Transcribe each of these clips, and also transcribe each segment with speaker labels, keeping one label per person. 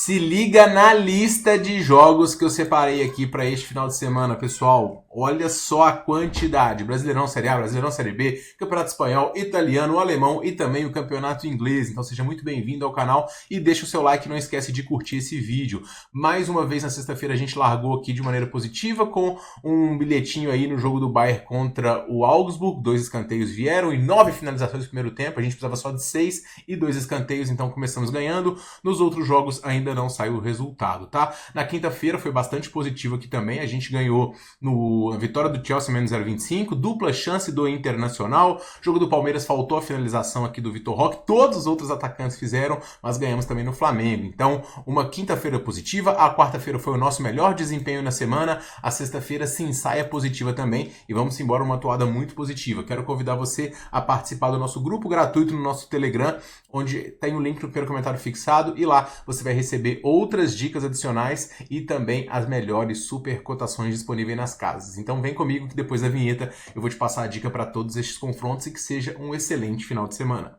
Speaker 1: Se liga na lista de jogos que eu separei aqui para este final de semana, pessoal. Olha só a quantidade. Brasileirão Série A, Brasileirão Série B, Campeonato Espanhol, Italiano, Alemão e também o Campeonato Inglês. Então seja muito bem-vindo ao canal e deixa o seu like e não esquece de curtir esse vídeo. Mais uma vez na sexta-feira a gente largou aqui de maneira positiva com um bilhetinho aí no jogo do Bayern contra o Augsburg. 2 escanteios vieram e 9 finalizações no primeiro tempo. A gente precisava só de 6 e 2 escanteios, então começamos ganhando. Nos outros jogos ainda não saiu o resultado, tá? Na quinta-feira foi bastante positivo aqui também, a gente ganhou na vitória do Chelsea menos 0,25, dupla chance do Internacional, jogo do Palmeiras faltou a finalização aqui do Vitor Roque, todos os outros atacantes fizeram, mas ganhamos também no Flamengo. Então, uma quinta-feira positiva, a quarta-feira foi o nosso melhor desempenho na semana, a sexta-feira se ensaia positiva também e vamos embora uma toada muito positiva. Quero convidar você a participar do nosso grupo gratuito no nosso Telegram, onde tem o link no primeiro comentário fixado e lá você vai receber outras dicas adicionais e também as melhores super cotações disponíveis nas casas. Então vem comigo que depois da vinheta eu vou te passar a dica para todos estes confrontos e que seja um excelente final de semana.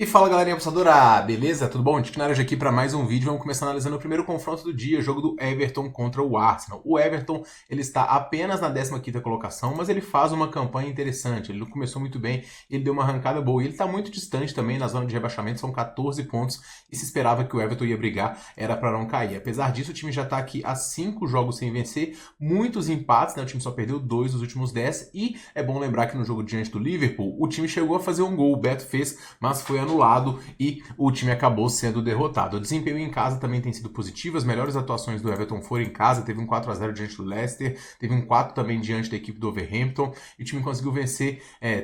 Speaker 1: E fala galerinha apostadora, beleza? Tudo bom? Tiquinara aqui para mais um vídeo. Vamos começar analisando o primeiro confronto do dia, jogo do Everton contra o Arsenal. O Everton, ele está apenas na 15ª colocação, mas ele faz uma campanha interessante. Ele não começou muito bem, ele deu uma arrancada boa. E ele está muito distante também na zona de rebaixamento, são 14 pontos e se esperava que o Everton ia brigar, era para não cair. Apesar disso, o time já está aqui há 5 jogos sem vencer, muitos empates, né? O time só perdeu 2 dos últimos 10 e é bom lembrar que no jogo diante do Liverpool, o time chegou a fazer um gol, o Beto fez, mas foi anulado e o time acabou sendo derrotado. O desempenho em casa também tem sido positivo, as melhores atuações do Everton foram em casa, teve um 4-0 diante do Leicester, teve um 4 também diante da equipe do Overhampton, e o time conseguiu vencer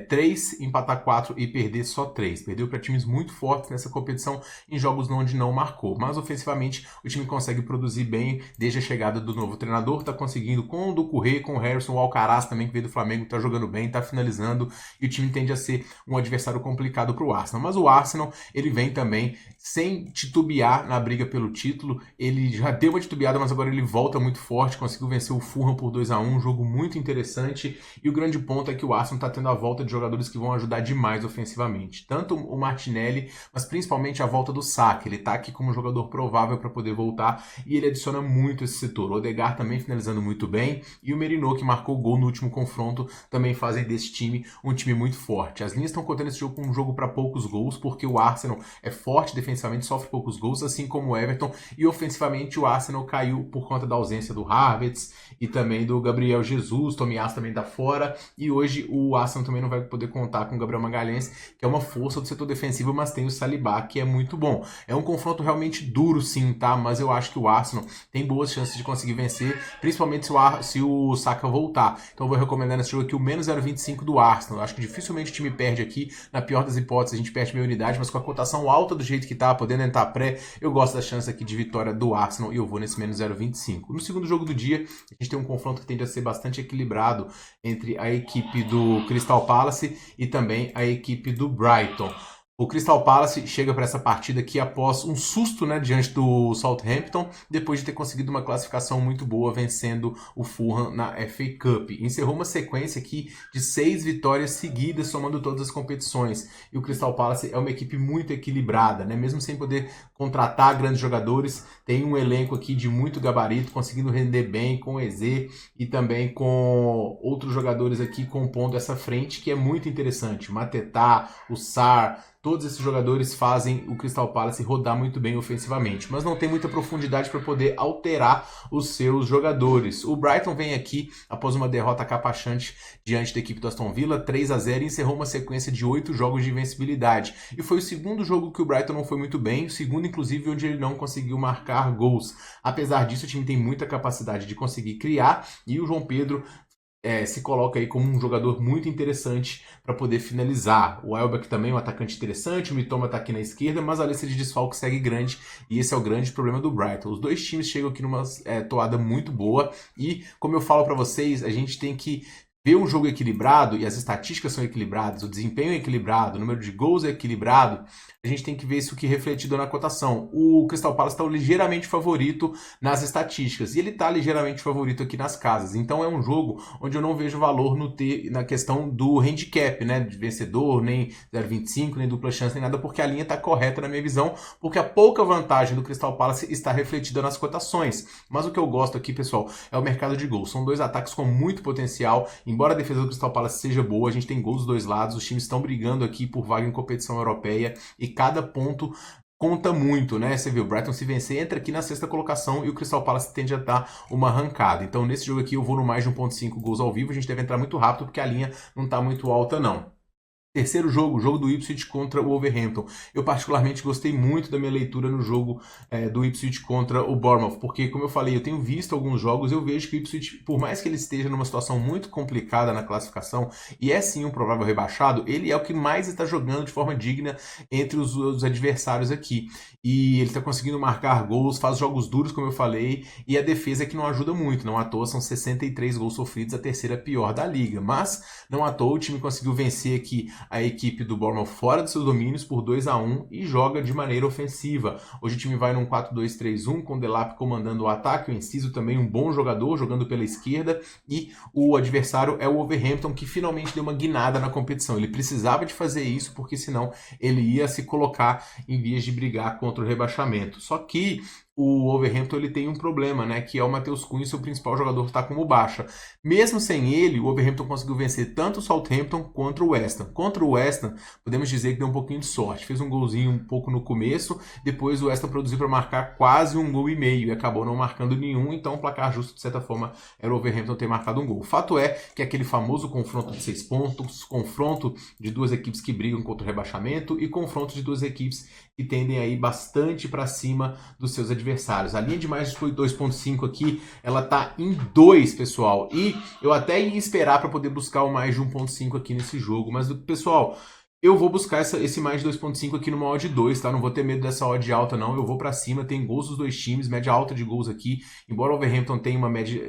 Speaker 1: 3, empatar 4 e perder só 3. Perdeu para times muito fortes nessa competição em jogos onde não marcou, mas ofensivamente o time consegue produzir bem desde a chegada do novo treinador, está conseguindo com o Doucouré, com o Harrison, o Alcaraz também que veio do Flamengo, está jogando bem, está finalizando, e o time tende a ser um adversário complicado para o Arsenal. Mas o Arsenal, ele vem também sem titubear na briga pelo título, ele já deu uma titubeada, mas agora ele volta muito forte, conseguiu vencer o Fulham por 2-1, um jogo muito interessante, e o grande ponto é que o Arsenal está tendo a volta de jogadores que vão ajudar demais ofensivamente, tanto o Martinelli, mas principalmente a volta do Saka. Ele está aqui como jogador provável para poder voltar, e ele adiciona muito esse setor. O Odegaard também finalizando muito bem, e o Merino, que marcou gol no último confronto, também fazem desse time um time muito forte. As linhas estão contando esse jogo como um jogo para poucos gols, porque o Arsenal é forte defensivamente, sofre poucos gols, assim como o Everton, e ofensivamente o Arsenal caiu por conta da ausência do Havertz e também do Gabriel Jesus, Tomiyasu também tá fora, e hoje o Arsenal também não vai poder contar com o Gabriel Magalhães, que é uma força do setor defensivo, mas tem o Saliba, que é muito bom. É um confronto realmente duro sim, tá? Mas eu acho que o Arsenal tem boas chances de conseguir vencer, principalmente se o Saka voltar. Então eu vou recomendar nesse jogo aqui o menos 0,25 do Arsenal. Eu acho que dificilmente o time perde aqui, na pior das hipóteses a gente perde meia unidade, mas com a cotação alta do jeito que tá, podendo entrar pré, eu gosto da chance aqui de vitória do Arsenal e eu vou nesse menos 0,25. No segundo jogo do dia, a gente tem um confronto que tende a ser bastante equilibrado entre a equipe do Crystal Palace e também a equipe do Brighton. O Crystal Palace chega para essa partida aqui após um susto, né, diante do Southampton, depois de ter conseguido uma classificação muito boa, vencendo o Fulham na FA Cup. Encerrou uma sequência aqui de 6 vitórias seguidas, somando todas as competições. E o Crystal Palace é uma equipe muito equilibrada, né? Mesmo sem poder contratar grandes jogadores, tem um elenco aqui de muito gabarito, conseguindo render bem com o Eze e também com outros jogadores aqui compondo essa frente, que é muito interessante. O Mateta, o Sarr, todos esses jogadores fazem o Crystal Palace rodar muito bem ofensivamente, mas não tem muita profundidade para poder alterar os seus jogadores. O Brighton vem aqui após uma derrota capachante diante da equipe do Aston Villa, 3-0, e encerrou uma sequência de 8 jogos de invencibilidade. E foi o segundo jogo que o Brighton não foi muito bem, o segundo inclusive onde ele não conseguiu marcar gols. Apesar disso, o time tem muita capacidade de conseguir criar, e o João Pedro se coloca aí como um jogador muito interessante para poder finalizar. O Welbeck também é um atacante interessante, o Mitoma está aqui na esquerda, mas a lista de desfalques segue grande e esse é o grande problema do Brighton. Os dois times chegam aqui numa toada muito boa e, como eu falo para vocês, a gente tem que ver um jogo equilibrado e as estatísticas são equilibradas, o desempenho é equilibrado, o número de gols é equilibrado, a gente tem que ver isso aqui refletido na cotação. O Crystal Palace está ligeiramente favorito nas estatísticas e ele está ligeiramente favorito aqui nas casas. Então é um jogo onde eu não vejo valor na questão do handicap, né, de vencedor, nem 0,25, nem dupla chance, nem nada, porque a linha está correta na minha visão, porque a pouca vantagem do Crystal Palace está refletida nas cotações. Mas o que eu gosto aqui, pessoal, é o mercado de gols. São dois ataques com muito potencial. Embora a defesa do Crystal Palace seja boa, a gente tem gols dos dois lados, os times estão brigando aqui por vaga em competição europeia e cada ponto conta muito, né? Você viu, o Brighton se vencer entra aqui na sexta colocação e o Crystal Palace tende a dar uma arrancada. Então nesse jogo aqui eu vou no mais de 1,5 gols ao vivo, a gente deve entrar muito rápido porque a linha não está muito alta não. Terceiro jogo, o jogo do Ipswich contra o Wolverhampton. Eu particularmente gostei muito da minha leitura no jogo do Ipswich contra o Bournemouth, porque como eu falei, eu tenho visto alguns jogos, eu vejo que o Ipswich, por mais que ele esteja numa situação muito complicada na classificação, e é sim um provável rebaixado, ele é o que mais está jogando de forma digna entre os adversários aqui. E ele está conseguindo marcar gols, faz jogos duros, como eu falei, e a defesa é que não ajuda muito, não à toa são 63 gols sofridos, a terceira pior da liga. Mas, não à toa, o time conseguiu vencer aqui a equipe do Bournemouth fora dos seus domínios por 2-1 e joga de maneira ofensiva. Hoje o time vai num 4-2-3-1 com o Delap comandando o ataque, o Enciso também um bom jogador jogando pela esquerda e o adversário é o Wolverhampton que finalmente deu uma guinada na competição. Ele precisava de fazer isso porque senão ele ia se colocar em vias de brigar contra o rebaixamento. Só que o Wolverhampton ele tem um problema, né, que é o Matheus Cunha, seu principal jogador, está como baixa. Mesmo sem ele, o Wolverhampton conseguiu vencer tanto o Southampton contra o West Ham. Contra o West Ham, podemos dizer que deu um pouquinho de sorte. Fez um golzinho um pouco no começo, depois o West Ham produziu para marcar quase 1,5 gol e acabou não marcando nenhum, então o placar justo, de certa forma, era o Wolverhampton ter marcado um gol. O fato é que aquele famoso confronto de 6 pontos, confronto de duas equipes que brigam contra o rebaixamento e confronto de duas equipes que tendem a ir bastante para cima dos seus adversários. A linha de mais de 2,5 aqui, ela tá em 2, pessoal. E eu até ia esperar para poder buscar o mais de 1,5 aqui nesse jogo. Mas, pessoal, eu vou buscar esse mais de 2,5 aqui numa odd 2, tá? Não vou ter medo dessa odd alta, não. Eu vou para cima, tem gols dos dois times, média alta de gols aqui. Embora o Wolverhampton tenha uma média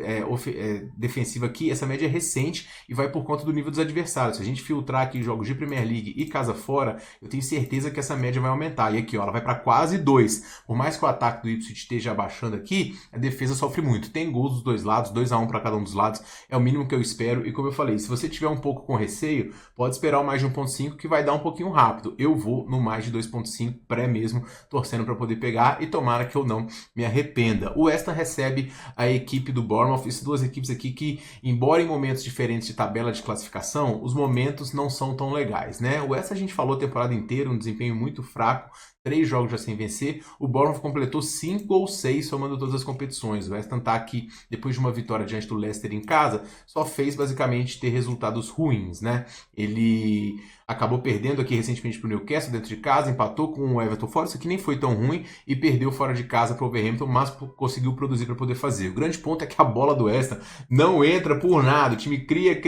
Speaker 1: defensiva aqui, essa média é recente e vai por conta do nível dos adversários. Se a gente filtrar aqui jogos de Premier League e casa fora, eu tenho certeza que essa média vai aumentar. E aqui, ó, ela vai para quase 2. Por mais que o ataque do Ipswich esteja abaixando aqui, a defesa sofre muito. Tem gols dos dois lados, 2-1 para cada um dos lados. É o mínimo que eu espero. E como eu falei, se você tiver um pouco com receio, pode esperar o mais de 1,5 que vai dar um pouquinho rápido. Eu vou no mais de 2,5 pré mesmo, torcendo para poder pegar e tomara que eu não me arrependa. O West Ham recebe a equipe do Bournemouth, essas duas equipes aqui que, embora em momentos diferentes de tabela de classificação, os momentos não são tão legais, né? O West Ham a gente falou a temporada inteira, um desempenho muito fraco, 3 jogos já sem vencer. O Bournemouth completou 5 ou 6 somando todas as competições. O West Ham tá aqui, depois de uma vitória diante do Leicester em casa, só fez basicamente ter resultados ruins, né? Ele acabou perdendo aqui recentemente para o Newcastle dentro de casa, empatou com o Everton fora, isso aqui nem foi tão ruim, e perdeu fora de casa para o Wolverhampton, mas conseguiu produzir para poder fazer. O grande ponto é que a bola do West Ham não entra por nada, o time cria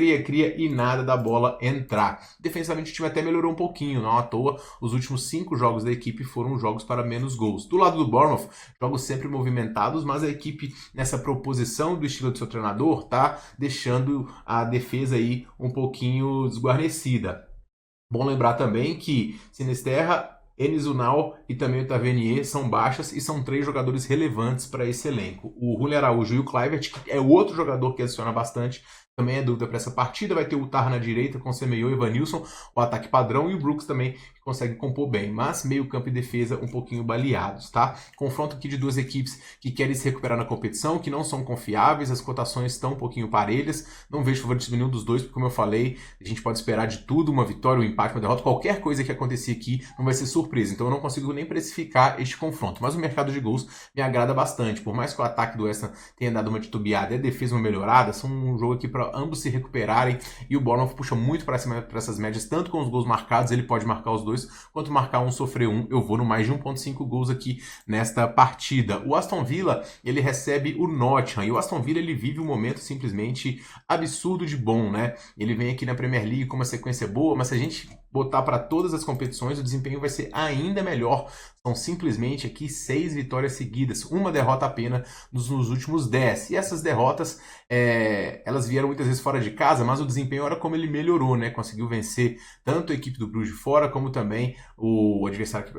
Speaker 1: e nada da bola entrar. Defensivamente o time até melhorou um pouquinho, não à toa, os últimos 5 jogos da equipe foram jogos para menos gols. Do lado do Bournemouth, jogos sempre movimentados, mas a equipe nessa proposição do estilo do seu treinador tá deixando a defesa aí um pouquinho desguarnecida. Bom lembrar também que Sinisterra, Enes Unal e também o Tavernier são baixas e são 3 jogadores relevantes para esse elenco. O Rune Araújo e o Kluivert, que é outro jogador que adiciona bastante, também é dúvida para essa partida. Vai ter o Tar na direita com Semedo e Evanilson, o ataque padrão, e o Brooks também, que consegue compor bem. Mas meio campo e defesa um pouquinho baleados, tá? Confronto aqui de duas equipes que querem se recuperar na competição, que não são confiáveis, as cotações estão um pouquinho parelhas. Não vejo favoritismo nenhum dos dois, porque como eu falei, a gente pode esperar de tudo, uma vitória, um empate, uma derrota, qualquer coisa que acontecer aqui não vai ser surpresa. Então eu não consigo nem precificar este confronto. Mas o mercado de gols me agrada bastante. Por mais que o ataque do West Ham tenha dado uma titubeada e a defesa uma melhorada, são um jogo aqui para ambos se recuperarem, e o Bournemouth puxa muito para cima para essas médias, tanto com os gols marcados, ele pode marcar os dois, quanto marcar um, sofrer um. Eu vou no mais de 1,5 gols aqui nesta partida. O Aston Villa, ele recebe o Nottingham, e o Aston Villa, ele vive um momento simplesmente absurdo de bom, né? Ele vem aqui na Premier League com uma sequência boa, mas se a gente botar para todas as competições, o desempenho vai ser ainda melhor. São simplesmente aqui 6 vitórias seguidas, uma derrota apenas nos últimos 10. E essas derrotas, elas vieram muitas vezes fora de casa, mas o desempenho era como ele melhorou, né? Conseguiu vencer tanto a equipe do Bruges fora, como também o adversário,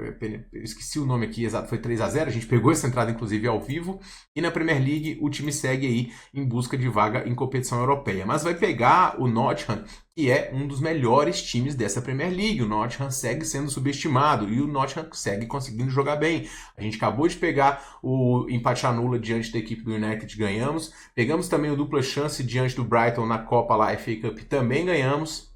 Speaker 1: eu esqueci o nome aqui exato, foi 3-0. A gente pegou essa entrada, inclusive, ao vivo. E na Premier League, o time segue aí em busca de vaga em competição europeia. Mas vai pegar o Nottingham, que é um dos melhores times dessa Premier League. O Nottingham segue sendo subestimado e o Nottingham segue conseguindo jogar bem. A gente acabou de pegar o empate anula diante da equipe do United, ganhamos. Pegamos também o dupla chance diante do Brighton na Copa lá, FA Cup, também ganhamos.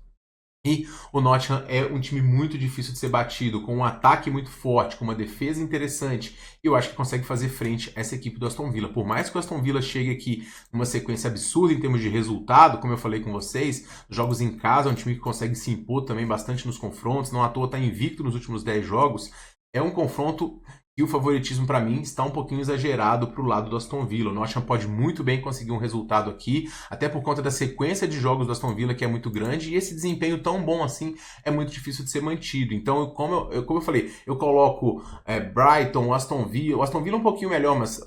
Speaker 1: E o Nottingham é um time muito difícil de ser batido, com um ataque muito forte, com uma defesa interessante. E eu acho que consegue fazer frente a essa equipe do Aston Villa. Por mais que o Aston Villa chegue aqui numa sequência absurda em termos de resultado, como eu falei com vocês, jogos em casa, é um time que consegue se impor também bastante nos confrontos, não à toa está invicto nos últimos 10 jogos. É um confronto e o favoritismo, para mim, está um pouquinho exagerado para o lado do Aston Villa. O Nottingham pode muito bem conseguir um resultado aqui, até por conta da sequência de jogos do Aston Villa, que é muito grande, e esse desempenho tão bom assim é muito difícil de ser mantido. Então, como eu falei, eu coloco Brighton, Aston Villa. O Aston Villa é um pouquinho melhor, mas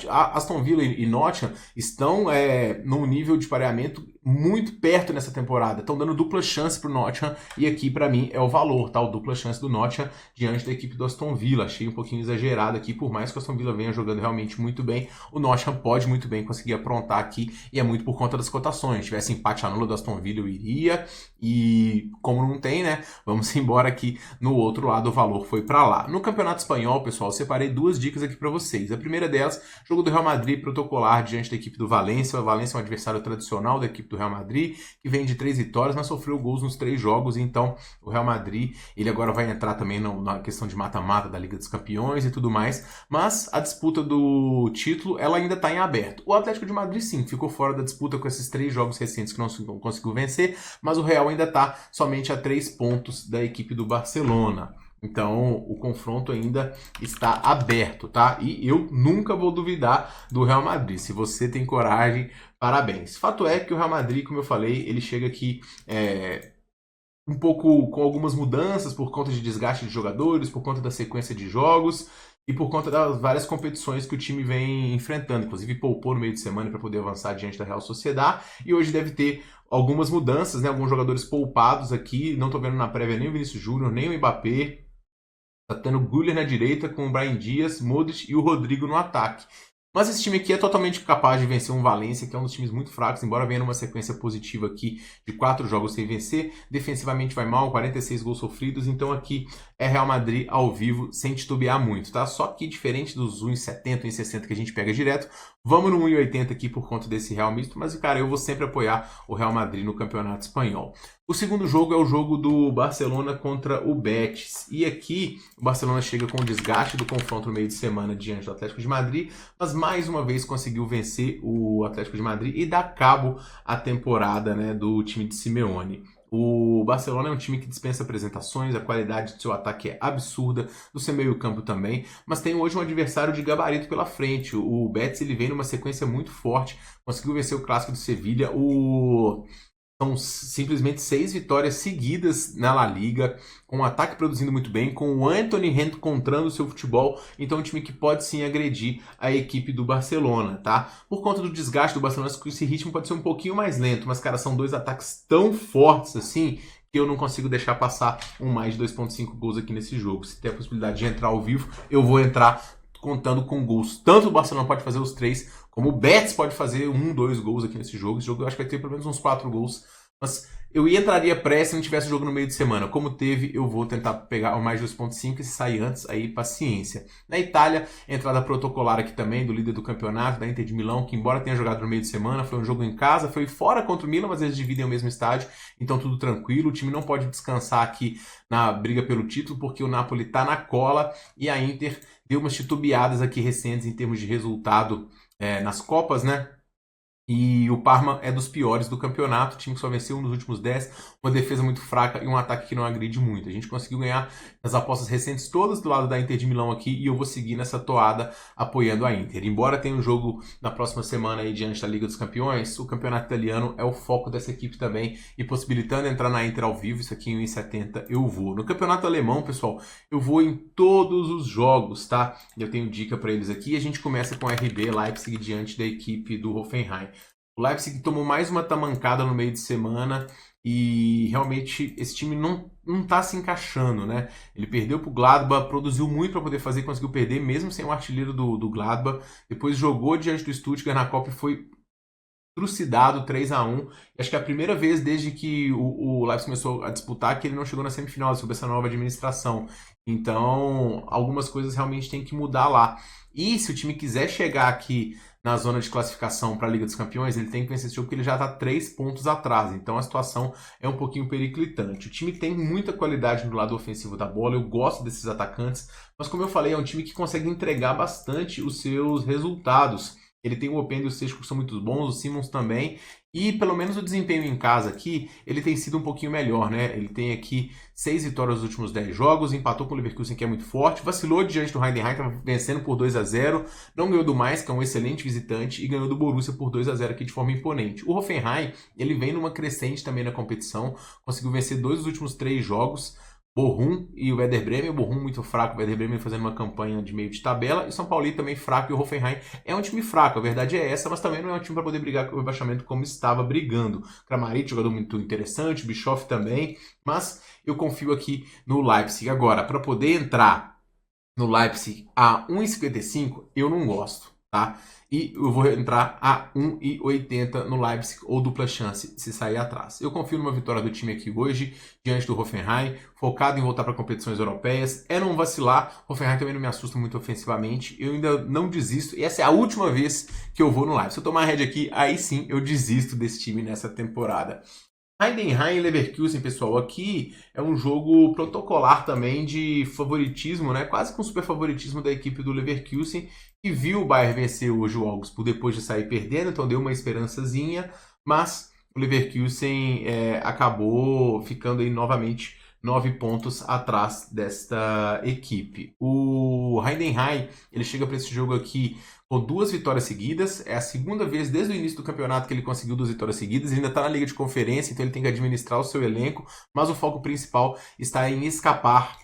Speaker 1: Aston Villa e Nottingham estão num nível de pareamento muito perto nessa temporada. Estão dando dupla chance para o Nottingham, e aqui, para mim, é o valor, tá? O dupla chance do Nottingham diante da equipe do Aston Villa. Achei um pouquinho exagerado aqui, por mais que o Aston Villa venha jogando realmente muito bem, o Nottingham pode muito bem conseguir aprontar aqui, e é muito por conta das cotações. Se tivesse empate anula do Aston Villa, eu iria, e como não tem, né, vamos embora aqui no outro lado, o valor foi para lá. No Campeonato Espanhol, pessoal, eu separei duas dicas aqui para vocês. A primeira delas, jogo do Real Madrid protocolar diante da equipe do Valência. O Valência é um adversário tradicional da equipe do Real Madrid, que vem de 3 vitórias, mas sofreu gols nos 3 jogos, então o Real Madrid, ele agora vai entrar também na questão de mata-mata da Liga dos Campeões e tudo mais, mas a disputa do título, ela ainda está em aberto. O Atlético de Madrid, sim, ficou fora da disputa com esses 3 jogos recentes que não conseguiu vencer, mas o Real ainda está somente a 3 pontos da equipe do Barcelona. Então, o confronto ainda está aberto, tá? E eu nunca vou duvidar do Real Madrid. Se você tem coragem, parabéns. Fato é que o Real Madrid, como eu falei, ele chega aqui um pouco com algumas mudanças por conta de desgaste de jogadores, por conta da sequência de jogos e por conta das várias competições que o time vem enfrentando. Inclusive, poupou no meio de semana para poder avançar diante da Real Sociedad, e hoje deve ter algumas mudanças, né? Alguns jogadores poupados aqui. Não estou vendo na prévia nem o Vinícius Júnior, nem o Mbappé. Tá tendo o Güler na direita com o Brahim Dias, Modric e o Rodrigo no ataque. Mas esse time aqui é totalmente capaz de vencer um Valência, que é um dos times muito fracos, embora venha numa sequência positiva aqui de 4 jogos sem vencer. Defensivamente vai mal, 46 gols sofridos, então aqui é Real Madrid ao vivo, sem titubear muito, tá? Só que diferente dos 1,70, 1,60 que a gente pega direto, vamos no 1,80 aqui por conta desse Real misto, mas, cara, eu vou sempre apoiar o Real Madrid no Campeonato Espanhol. O segundo jogo é o jogo do Barcelona contra o Betis. E aqui o Barcelona chega com o desgaste do confronto no meio de semana diante do Atlético de Madrid, mas mais uma vez conseguiu vencer o Atlético de Madrid e dar cabo à temporada, né, do time de Simeone. O Barcelona é um time que dispensa apresentações, a qualidade do seu ataque é absurda, do seu meio-campo também, mas tem hoje um adversário de gabarito pela frente. O Betis, ele vem numa sequência muito forte, conseguiu vencer o clássico do Sevilha, são simplesmente 6 vitórias seguidas na La Liga, com o ataque produzindo muito bem, com o Anthony encontrando o seu futebol. Então é um time que pode sim agredir a equipe do Barcelona, tá? Por conta do desgaste do Barcelona, esse ritmo pode ser um pouquinho mais lento, mas, cara, são 2 ataques tão fortes assim que eu não consigo deixar passar um mais de 2,5 gols aqui nesse jogo. Se tem a possibilidade de entrar ao vivo, eu vou entrar contando com gols. Tanto o Barcelona pode fazer os 3, como o Betis pode fazer 1, 2 gols aqui nesse jogo. Esse jogo eu acho que vai ter pelo menos uns 4 gols. Mas eu entraria pré se não tivesse jogo no meio de semana. Como teve, eu vou tentar pegar o mais 2,5 e se sair antes, aí paciência. Na Itália, entrada protocolar aqui também do líder do campeonato, da Inter de Milão, que embora tenha jogado no meio de semana, foi um jogo em casa, foi fora contra o Milan, mas eles dividem o mesmo estádio, então tudo tranquilo. O time não pode descansar aqui na briga pelo título, porque o Napoli tá na cola e a Inter deu umas titubeadas aqui recentes em termos de resultado nas Copas, né? E o Parma é dos piores do campeonato, o time que só venceu nos últimos 10, uma defesa muito fraca e um ataque que não agride muito. A gente conseguiu ganhar as apostas recentes todas do lado da Inter de Milão aqui, e eu vou seguir nessa toada apoiando a Inter. Embora tenha um jogo na próxima semana aí diante da Liga dos Campeões, o campeonato italiano é o foco dessa equipe também, e possibilitando entrar na Inter ao vivo, isso aqui em 1,70 eu vou. No campeonato alemão, pessoal, eu vou em todos os jogos, tá? Eu tenho dica para eles aqui. A gente começa com RB Leipzig diante da equipe do Hoffenheim. O Leipzig tomou mais uma tamancada no meio de semana e realmente esse time não tá se encaixando, né? Ele perdeu pro Gladbach, produziu muito para poder fazer, conseguiu perder mesmo sem o artilheiro do Gladbach. Depois jogou diante do Stuttgart na Copa e foi trucidado 3-1. Acho que é a primeira vez desde que o Leipzig começou a disputar que ele não chegou na semifinal sob essa nova administração. Então, algumas coisas realmente tem que mudar lá. E se o time quiser chegar aqui na zona de classificação para a Liga dos Campeões, ele tem que vencer esse jogo porque ele já está 3 pontos atrás. Então a situação é um pouquinho periclitante. O time tem muita qualidade no lado ofensivo da bola, eu gosto desses atacantes, mas como eu falei, é um time que consegue entregar bastante os seus resultados. Ele tem o Openda e o Sechko que são muito bons, o Simons também. E pelo menos o desempenho em casa aqui, ele tem sido um pouquinho melhor, né? Ele tem aqui 6 vitórias nos últimos 10 jogos, empatou com o Leverkusen, que é muito forte, vacilou diante do Heidenheim, estava vencendo por 2-0, não ganhou do Mainz, que é um excelente visitante, e ganhou do Borussia por 2-0 aqui de forma imponente. O Hoffenheim, ele vem numa crescente também na competição, conseguiu vencer 2 dos últimos 3 jogos, Bochum e o Werder Bremen. O Bochum muito fraco, o Werder Bremen fazendo uma campanha de meio de tabela, e o São Paulo também fraco, e o Hoffenheim é um time fraco, a verdade é essa, mas também não é um time para poder brigar com o rebaixamento como estava brigando. Kramaric, jogador muito interessante, Bischoff também, mas eu confio aqui no Leipzig. Agora, para poder entrar no Leipzig a 1,55, eu não gosto, tá? E eu vou entrar a 1,80 no Leipzig ou dupla chance se sair atrás. Eu confio numa vitória do time aqui hoje, diante do Hoffenheim, focado em voltar para competições europeias. É não vacilar, o Hoffenheim também não me assusta muito ofensivamente, eu ainda não desisto, e essa é a última vez que eu vou no Leipzig. Se eu tomar a rédea aqui, aí sim eu desisto desse time nessa temporada. Heidenheim e Leverkusen, pessoal, aqui é um jogo protocolar também de favoritismo, né? Quase com super favoritismo da equipe do Leverkusen, que viu o Bayern vencer hoje o Augsburg depois de sair perdendo, então deu uma esperançazinha, mas o Leverkusen acabou ficando aí novamente 9 pontos atrás desta equipe. O Heidenheim, ele chega para esse jogo aqui com 2 vitórias seguidas, é a segunda vez desde o início do campeonato que ele conseguiu 2 vitórias seguidas, ele ainda está na Liga de Conferência, então ele tem que administrar o seu elenco, mas o foco principal está em escapar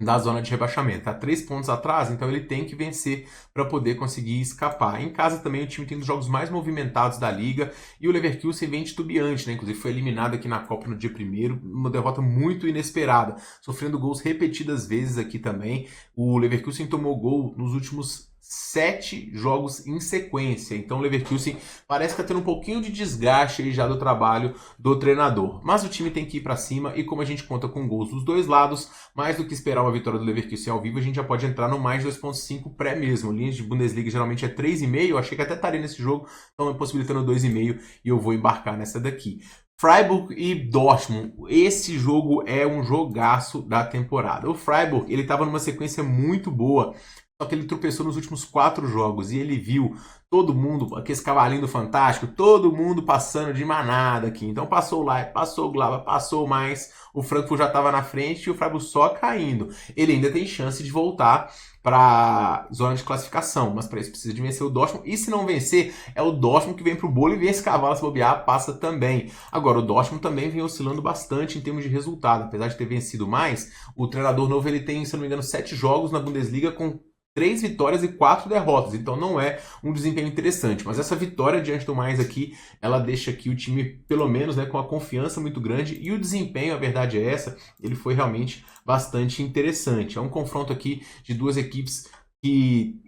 Speaker 1: da zona de rebaixamento. Está 3 pontos atrás, então ele tem que vencer para poder conseguir escapar. Em casa também o time tem um dos jogos mais movimentados da liga, e o Leverkusen vem titubeante, né? Inclusive foi eliminado aqui na Copa no dia 1º, uma derrota muito inesperada, sofrendo gols repetidas vezes aqui também. O Leverkusen tomou gol nos últimos 7 jogos em sequência. Então o Leverkusen parece que está tendo um pouquinho de desgaste aí já do trabalho do treinador. Mas o time tem que ir para cima, e como a gente conta com gols dos dois lados, mais do que esperar uma vitória do Leverkusen ao vivo, a gente já pode entrar no mais 2,5 pré mesmo. Linhas de Bundesliga geralmente é 3,5, eu achei que até estaria nesse jogo, então possibilitando 2,5, e eu vou embarcar nessa daqui. Freiburg e Dortmund, esse jogo é um jogaço da temporada. O Freiburg, ele estava numa sequência muito boa, só que ele tropeçou nos últimos 4 jogos, e ele viu todo mundo, aquele cavalinho do Fantástico, todo mundo passando de manada aqui. Então passou o Leipzig, passou o Gladbach, passou mais, o Frankfurt já estava na frente e o Freiburg só caindo. Ele ainda tem chance de voltar para zona de classificação, mas para isso precisa de vencer o Dortmund, e se não vencer, é o Dortmund que vem pro bolo, e vem esse cavalo se bobear, passa também. Agora, o Dortmund também vem oscilando bastante em termos de resultado, apesar de ter vencido mais, o treinador novo ele tem, se não me engano, 7 jogos na Bundesliga com 3 vitórias e 4 derrotas, então não é um desempenho interessante, mas essa vitória diante do Mainz aqui, ela deixa aqui o time, pelo menos, né, com a confiança muito grande, e o desempenho, a verdade é essa, ele foi realmente bastante interessante. É um confronto aqui de 2 equipes que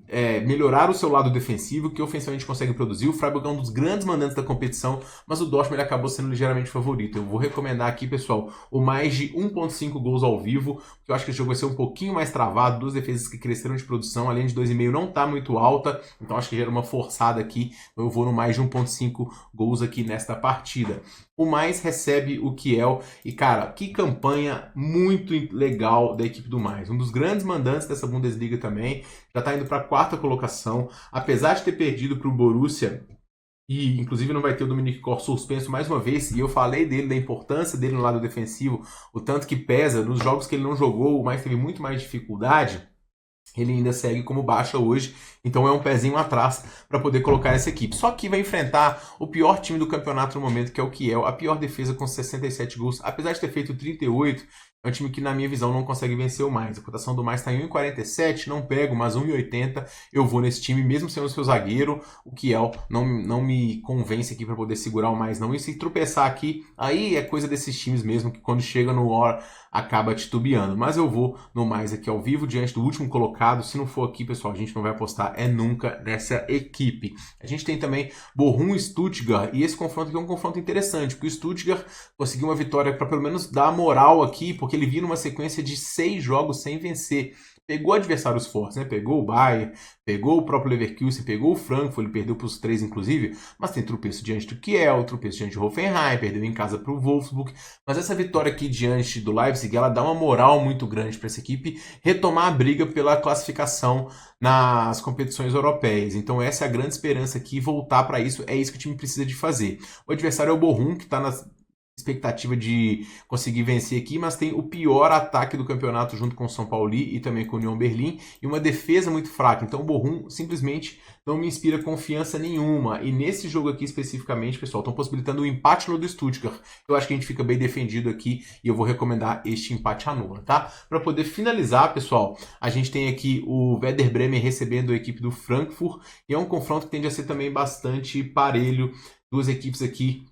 Speaker 1: melhoraram o seu lado defensivo, que ofensivamente consegue produzir. O Freiburg é um dos grandes mandantes da competição, mas o Dortmund ele acabou sendo ligeiramente favorito. Eu vou recomendar aqui, pessoal, o mais de 1,5 gols ao vivo, porque eu acho que esse jogo vai ser um pouquinho mais travado, 2 defesas que cresceram de produção, além de 2,5 não está muito alta, então acho que gera uma forçada aqui, eu vou no mais de 1,5 gols aqui nesta partida. O mais recebe o Kiel, e cara, que campanha muito legal da equipe do Mais. Um dos grandes mandantes dessa Bundesliga também, já está indo para a 4ª colocação, apesar de ter perdido para o Borussia, e inclusive não vai ter o Dominic Kor suspenso mais uma vez, e eu falei dele, da importância dele no lado defensivo, o tanto que pesa nos jogos que ele não jogou, o Mais teve muito mais dificuldade. ele ainda segue como baixa hoje, então é um pezinho atrás para poder colocar essa equipe. Só que vai enfrentar o pior time do campeonato no momento, que é o Kiel, a pior defesa com 67 gols, apesar de ter feito 38, é um time que, na minha visão, não consegue vencer o mais. A cotação do mais está em 1,47, não pego, mas 1,80 eu vou nesse time, mesmo sendo o seu zagueiro. O Kiel não me convence aqui para poder segurar o mais, não. E se tropeçar aqui, aí é coisa desses times mesmo, que quando chega no hora acaba titubeando. Mas eu vou no mais aqui ao vivo, diante do último colocado. Se não for aqui, pessoal, a gente não vai apostar nunca nessa equipe. A gente tem também Bochum e Stuttgart, e esse confronto aqui é um confronto interessante, porque o Stuttgart conseguiu uma vitória para pelo menos dar moral aqui, porque ele vinha numa sequência de 6 jogos sem vencer. Pegou adversários fortes, né? Pegou o Bayern, pegou o próprio Leverkusen, pegou o Frankfurt, ele perdeu para os 3 inclusive, mas tem tropeço diante do Kiel, tropeço diante do Hoffenheim, perdeu em casa para o Wolfsburg. Mas essa vitória aqui diante do Leipzig, ela dá uma moral muito grande para essa equipe retomar a briga pela classificação nas competições europeias. Então essa é a grande esperança aqui, voltar para isso, é isso que o time precisa de fazer. O adversário é o Bochum, que está nas expectativa de conseguir vencer aqui, mas tem o pior ataque do campeonato junto com o São Paulo e também com o Union Berlim, e uma defesa muito fraca. Então o Bochum simplesmente não me inspira confiança nenhuma. E nesse jogo aqui especificamente, pessoal, estão possibilitando o empate no do Stuttgart. Eu acho que a gente fica bem defendido aqui e eu vou recomendar este empate anula, tá? Para poder finalizar, pessoal, a gente tem aqui o Werder Bremen recebendo a equipe do Frankfurt, e é um confronto que tende a ser também bastante parelho. Duas equipes aqui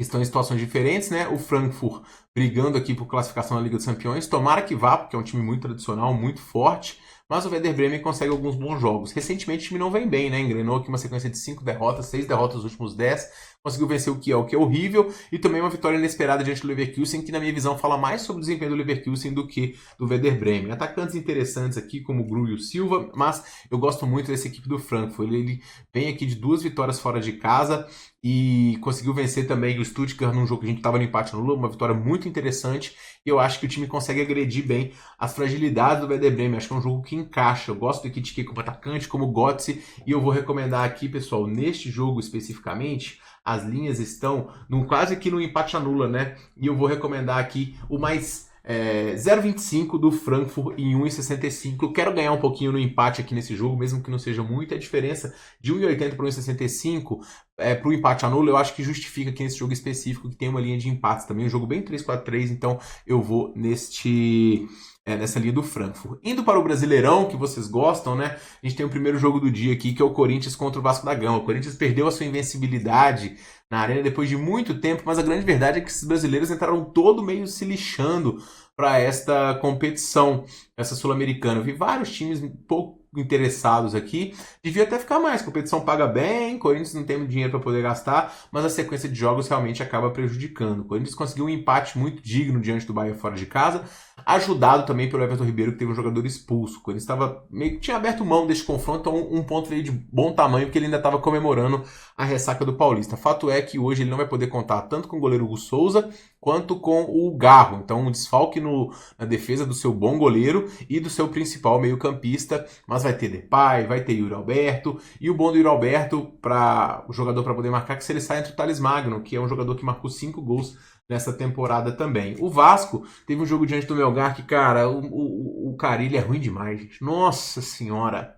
Speaker 1: estão em situações diferentes, né? O Frankfurt brigando aqui por classificação na Liga dos Campeões. Tomara que vá, porque é um time muito tradicional, muito forte. Mas o Werder Bremen consegue alguns bons jogos. Recentemente o time não vem bem, né? Engrenou aqui uma sequência de 5 derrotas, 6 derrotas nos últimos 10. Conseguiu vencer o que é horrível. E também uma vitória inesperada diante do Leverkusen, que na minha visão fala mais sobre o desempenho do Leverkusen do que do Werder Bremen. Atacantes interessantes aqui, como o Gru e o Silva, mas eu gosto muito dessa equipe do Frankfurt. Ele vem aqui de 2 vitórias fora de casa e conseguiu vencer também o Stuttgart num jogo que a gente estava no empate no Lula, uma vitória muito interessante. E eu acho que o time consegue agredir bem as fragilidades do Werder Bremen. Acho que é um jogo que encaixa. Eu gosto do Ekitike como atacante, como Götze, e eu vou recomendar aqui, pessoal, neste jogo especificamente, as linhas estão quase que no empate anula, né? E eu vou recomendar aqui o mais 0,25 do Frankfurt em 1,65. Eu quero ganhar um pouquinho no empate aqui nesse jogo, mesmo que não seja muito. A diferença de 1,80 para 1,65 para o empate anula, eu acho que justifica aqui nesse jogo específico, que tem uma linha de empates também. Um jogo bem 3-4-3, então eu vou nessa linha do Frankfurt. Indo para o Brasileirão, que vocês gostam, né? A gente tem o primeiro jogo do dia aqui, que é o Corinthians contra o Vasco da Gama. O Corinthians perdeu a sua invencibilidade na arena depois de muito tempo, mas a grande verdade é que esses brasileiros entraram todo meio se lixando para esta competição, essa sul-americana. Eu vi vários times um pouco interessados aqui. Devia até ficar mais. A competição paga bem, Corinthians não tem dinheiro para poder gastar, mas a sequência de jogos realmente acaba prejudicando. O Corinthians conseguiu um empate muito digno diante do Bahia fora de casa, ajudado também pelo Everton Ribeiro, que teve um jogador expulso. O Corinthians estava meio que tinha aberto mão desse confronto, então um ponto veio de bom tamanho, porque ele ainda estava comemorando a ressaca do Paulista. Fato é que hoje ele não vai poder contar tanto com o goleiro Hugo Souza quanto com o Garro. Então, um desfalque na defesa do seu bom goleiro e do seu principal meio-campista, mas vai ter Depay, vai ter Yuri Alberto, e o bom do Yuri Alberto para o jogador para poder marcar, que se ele sai entre o Thales Magno, que é um jogador que marcou 5 gols nessa temporada também. O Vasco teve um jogo diante do Melgar que, cara, o Carille é ruim demais, gente. Nossa senhora,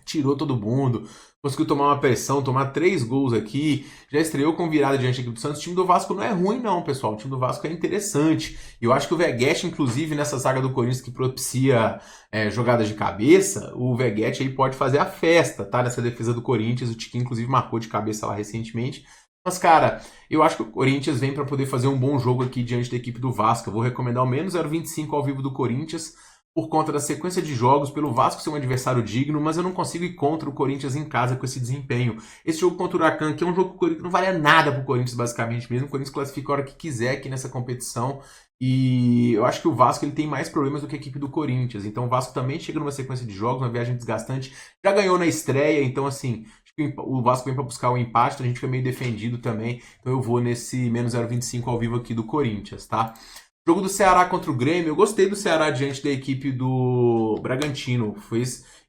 Speaker 1: tirou todo mundo, conseguiu tomar uma pressão, tomar 3 gols aqui, já estreou com virada diante da equipe do Santos. O time do Vasco não é ruim não, pessoal, o time do Vasco é interessante. E eu acho que o Veguete, inclusive, nessa zaga do Corinthians que propicia jogadas de cabeça, o Veguete aí pode fazer a festa, tá? Nessa defesa do Corinthians, o Tiquinho, inclusive, marcou de cabeça lá recentemente. Mas, cara, eu acho que o Corinthians vem para poder fazer um bom jogo aqui diante da equipe do Vasco. Eu vou recomendar ao menos 0,25 ao vivo do Corinthians, por conta da sequência de jogos, pelo Vasco ser um adversário digno, mas eu não consigo ir contra o Corinthians em casa com esse desempenho. Esse jogo contra o Huracan, que é um jogo que não vale nada pro Corinthians, basicamente mesmo. O Corinthians classifica a hora que quiser aqui nessa competição. E eu acho que o Vasco ele tem mais problemas do que a equipe do Corinthians. Então o Vasco também chega numa sequência de jogos, uma viagem desgastante. Já ganhou na estreia, então assim, acho que o Vasco vem para buscar o empate, então a gente fica meio defendido também. Então eu vou nesse menos 0,25 ao vivo aqui do Corinthians, tá? Jogo do Ceará contra o Grêmio, eu gostei do Ceará diante da equipe do Bragantino.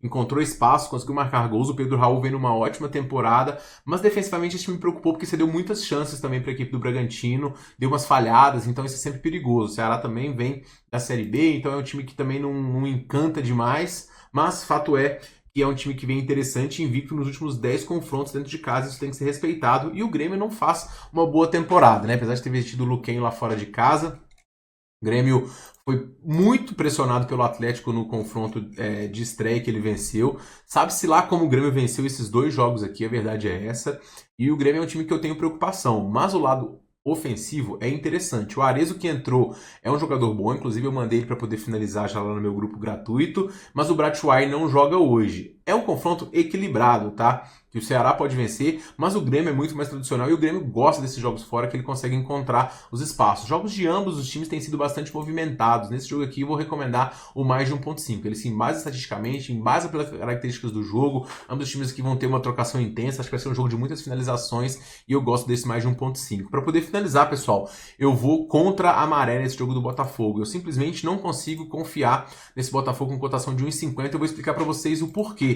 Speaker 1: Encontrou espaço, conseguiu marcar gols. O Pedro Raul vem numa ótima temporada, mas defensivamente esse time me preocupou porque você deu muitas chances também para a equipe do Bragantino, deu umas falhadas, então isso é sempre perigoso. O Ceará também vem da Série B, então é um time que também não encanta demais, mas fato é que é um time que vem interessante, invicto nos últimos 10 confrontos dentro de casa, isso tem que ser respeitado, e o Grêmio não faz uma boa temporada, né? Apesar de ter vestido o Luquem lá fora de casa, o Grêmio foi muito pressionado pelo Atlético no confronto de estreia que ele venceu. Sabe-se lá como o Grêmio venceu esses 2 jogos aqui, a verdade é essa. E o Grêmio é um time que eu tenho preocupação. Mas o lado ofensivo é interessante. O Arezzo que entrou é um jogador bom, inclusive eu mandei ele para poder finalizar já lá no meu grupo gratuito, mas o Batshuayi não joga hoje. É um confronto equilibrado, tá? Que o Ceará pode vencer, mas o Grêmio é muito mais tradicional e o Grêmio gosta desses jogos fora que ele consegue encontrar os espaços. Jogos de ambos os times têm sido bastante movimentados. Nesse jogo aqui eu vou recomendar o mais de 1.5. Ele se embasa estatisticamente, embasa pelas características do jogo. Ambos os times aqui vão ter uma trocação intensa, acho que vai ser um jogo de muitas finalizações e eu gosto desse mais de 1.5. Para poder finalizar, pessoal, eu vou contra a maré nesse jogo do Botafogo. Eu simplesmente não consigo confiar nesse Botafogo com cotação de 1,50. Eu vou explicar para vocês o porquê.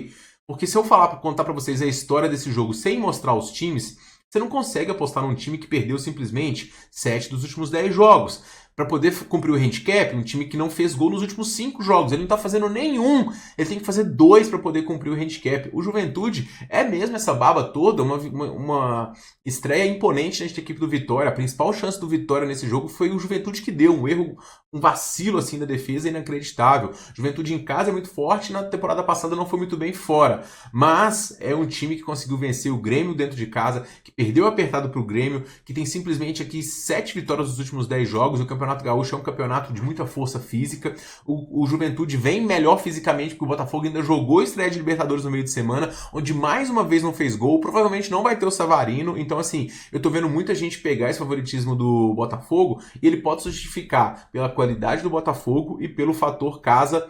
Speaker 1: Porque se eu contar para vocês a história desse jogo sem mostrar os times, você não consegue apostar num time que perdeu simplesmente 7 dos últimos 10 jogos. Para poder cumprir o handicap, um time que não fez gol nos últimos 5 jogos. Ele não está fazendo nenhum. Ele tem que fazer 2 para poder cumprir o handicap. O Juventude é mesmo essa baba toda, uma estreia imponente da equipe do Vitória. A principal chance do Vitória nesse jogo foi o Juventude que deu um erro, um vacilo assim da defesa inacreditável. Juventude em casa é muito forte, na temporada passada não foi muito bem fora. Mas é um time que conseguiu vencer o Grêmio dentro de casa, que perdeu apertado para o Grêmio, que tem simplesmente aqui 7 vitórias nos últimos 10 jogos. O Campeonato Gaúcho é um campeonato de muita força física. O Juventude vem melhor fisicamente, porque o Botafogo ainda jogou estreia de Libertadores no meio de semana, onde mais uma vez não fez gol. Provavelmente não vai ter o Savarino. Então, assim, eu tô vendo muita gente pegar esse favoritismo do Botafogo e ele pode justificar pela qualidade do Botafogo e pelo fator casa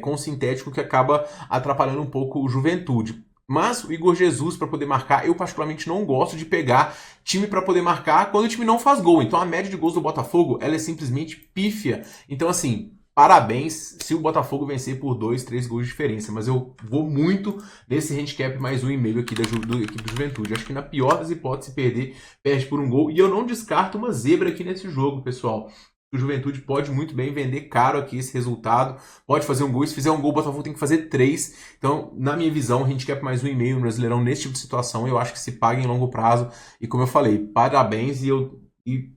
Speaker 1: com sintético que acaba atrapalhando um pouco o Juventude. Mas o Igor Jesus, para poder marcar, eu particularmente não gosto de pegar time para poder marcar quando o time não faz gol. Então a média de gols do Botafogo, ela é simplesmente pífia. Então assim, parabéns se o Botafogo vencer por 2, 3 gols de diferença. Mas eu vou muito nesse handicap mais 1,5 aqui da equipe do Juventude. Acho que na pior das hipóteses, perder, perde por um gol. E eu não descarto uma zebra aqui nesse jogo, pessoal. O Juventude pode muito bem vender caro aqui esse resultado, pode fazer um gol, e se fizer um gol o Botafogo tem que fazer 3, então na minha visão, handicap mais 1,5 no Brasileirão nesse tipo de situação, eu acho que se paga em longo prazo, e como eu falei, parabéns, e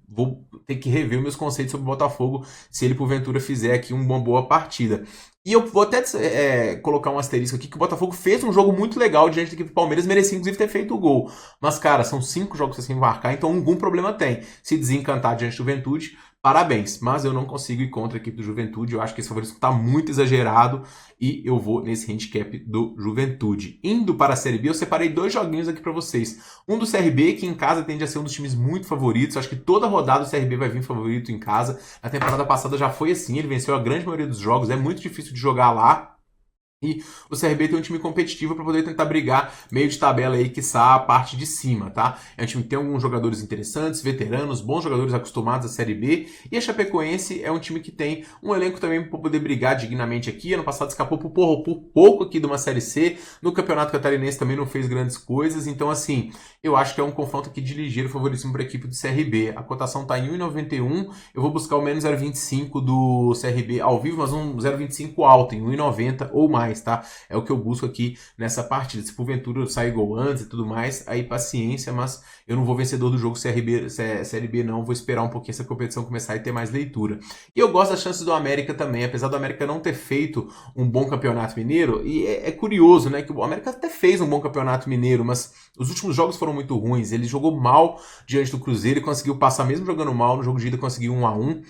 Speaker 1: vou ter que rever os meus conceitos sobre o Botafogo se ele porventura fizer aqui uma boa partida. E eu vou até colocar um asterisco aqui, que o Botafogo fez um jogo muito legal diante da equipe do Palmeiras, merecia inclusive ter feito o gol. Mas, cara, são 5 jogos sem marcar, então algum problema tem. Se desencantar diante do Juventude, parabéns. Mas eu não consigo ir contra a equipe do Juventude, eu acho que esse favoritismo está muito exagerado e eu vou nesse handicap do Juventude. Indo para a Série B, eu separei 2 joguinhos aqui para vocês. Um do CRB, que em casa tende a ser um dos times muito favoritos, acho que toda rodada o CRB vai vir favorito em casa. Na temporada passada já foi assim, ele venceu a grande maioria dos jogos, é muito difícil de jogar lá. E o CRB tem um time competitivo para poder tentar brigar meio de tabela aí, quiçá a parte de cima, tá? É um time que tem alguns jogadores interessantes, veteranos, bons jogadores acostumados à Série B. E a Chapecoense é um time que tem um elenco também para poder brigar dignamente aqui. Ano passado escapou por pouco aqui de uma Série C. No Campeonato Catarinense também não fez grandes coisas. Então, assim, eu acho que é um confronto aqui de ligeiro favoritismo para a equipe do CRB. A cotação está em 1,91. Eu vou buscar o menos 0,25 do CRB ao vivo, mas um 0,25 alto, em 1,90 ou mais. Tá? É o que eu busco aqui nessa partida. Se porventura sai gol antes e tudo mais, aí paciência, mas eu não vou vencedor do jogo Série B não, vou esperar um pouquinho essa competição começar e ter mais leitura. E eu gosto das chances do América também, apesar do América não ter feito um bom campeonato mineiro, e é curioso, né, que o América até fez um bom campeonato mineiro, mas os últimos jogos foram muito ruins, ele jogou mal diante do Cruzeiro e conseguiu passar mesmo jogando mal, no jogo de ida conseguiu 1-1. O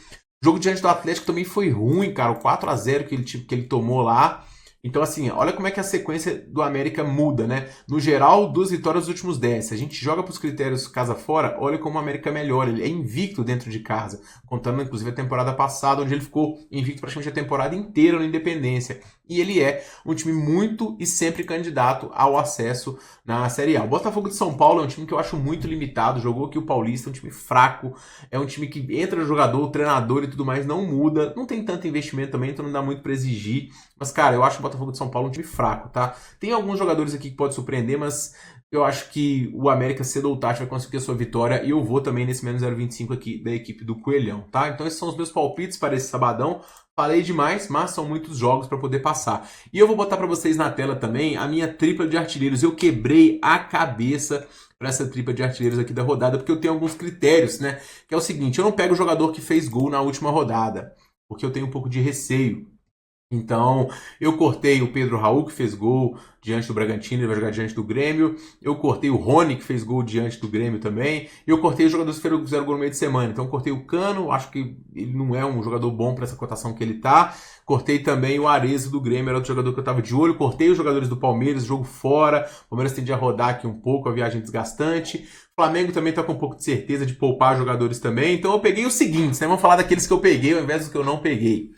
Speaker 1: jogo diante do Atlético também foi ruim, cara, o 4-0 que ele tomou lá. Então, assim, olha como é que a sequência do América muda, né? No geral, 2 vitórias nos últimos 10. Se a gente joga para os critérios casa fora, olha como o América melhora. Ele é invicto dentro de casa, contando inclusive a temporada passada, onde ele ficou invicto praticamente a temporada inteira na Independência. E ele é um time muito e sempre candidato ao acesso na Série A. O Botafogo de São Paulo é um time que eu acho muito limitado, jogou aqui o Paulista, é um time fraco, é um time que entra jogador, treinador e tudo mais, não muda, não tem tanto investimento também, então não dá muito pra exigir. Mas, cara, eu acho o Botafogo de São Paulo um time fraco, tá? Tem alguns jogadores aqui que pode surpreender, mas eu acho que o América cedo ou tarde vai conseguir a sua vitória e eu vou também nesse menos 0,25 aqui da equipe do Coelhão, tá? Então esses são os meus palpites para esse sabadão. Falei demais, mas são muitos jogos para poder passar. E eu vou botar para vocês na tela também a minha tripla de artilheiros. Eu quebrei a cabeça para essa tripla de artilheiros aqui da rodada, porque eu tenho alguns critérios, né? Que é o seguinte, eu não pego o jogador que fez gol na última rodada, porque eu tenho um pouco de receio. Então, eu cortei o Pedro Raul, que fez gol diante do Bragantino, ele vai jogar diante do Grêmio. Eu cortei o Rony, que fez gol diante do Grêmio também. E eu cortei os jogadores que fizeram gol no meio de semana. Então, eu cortei o Cano, acho que ele não é um jogador bom para essa cotação que ele tá. Cortei também o Arezzo do Grêmio, era outro jogador que eu tava de olho. Cortei os jogadores do Palmeiras, jogo fora. O Palmeiras tende a rodar aqui um pouco, a viagem desgastante. O Flamengo também tá com um pouco de certeza de poupar jogadores também. Então, eu peguei os seguintes, né? Vamos falar daqueles que eu peguei ao invés dos que eu não peguei.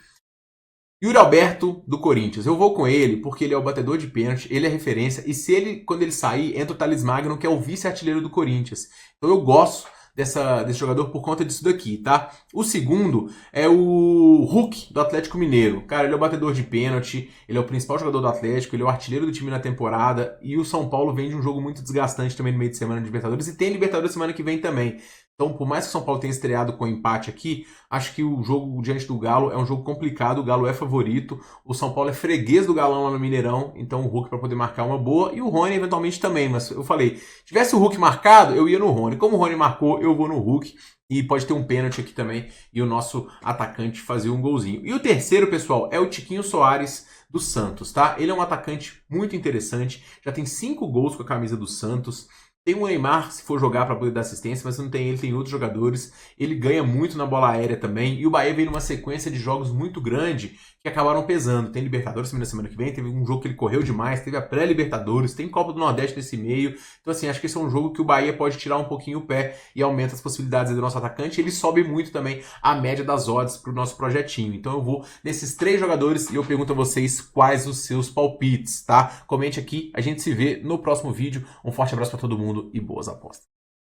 Speaker 1: Yuri Alberto, do Corinthians. Eu vou com ele porque ele é o batedor de pênalti, ele é referência, e se ele, quando ele sair, entra o Thales Magno, que é o vice-artilheiro do Corinthians. Então eu gosto desse jogador por conta disso daqui, tá? O segundo é o Hulk, do Atlético Mineiro. Cara, ele é o batedor de pênalti, ele é o principal jogador do Atlético, ele é o artilheiro do time na temporada, e o São Paulo vem de um jogo muito desgastante também no meio de semana de Libertadores, e tem Libertadores semana que vem também. Então, por mais que o São Paulo tenha estreado com empate aqui, acho que o jogo diante do Galo é um jogo complicado, o Galo é favorito, o São Paulo é freguês do Galão lá no Mineirão, então o Hulk para poder marcar uma boa, e o Rony eventualmente também, mas eu falei, tivesse o Hulk marcado, eu ia no Rony. Como o Rony marcou, eu vou no Hulk, e pode ter um pênalti aqui também, e o nosso atacante fazer um golzinho. E o terceiro, pessoal, é o Tiquinho Soares do Santos, tá? Ele é um atacante muito interessante, já tem 5 gols com a camisa do Santos. Tem o Neymar, se for jogar para poder dar assistência, mas não tem ele, tem outros jogadores. Ele ganha muito na bola aérea também. E o Bahia vem numa sequência de jogos muito grande que acabaram pesando. Tem Libertadores na semana que vem, teve um jogo que ele correu demais, teve a pré-Libertadores, tem Copa do Nordeste nesse meio. Então, assim, acho que esse é um jogo que o Bahia pode tirar um pouquinho o pé e aumenta as possibilidades do nosso atacante. Ele sobe muito também a média das odds para o nosso projetinho. Então, eu vou nesses 3 jogadores e eu pergunto a vocês quais os seus palpites, tá? Comente aqui, a gente se vê no próximo vídeo. Um forte abraço para todo mundo e boas apostas.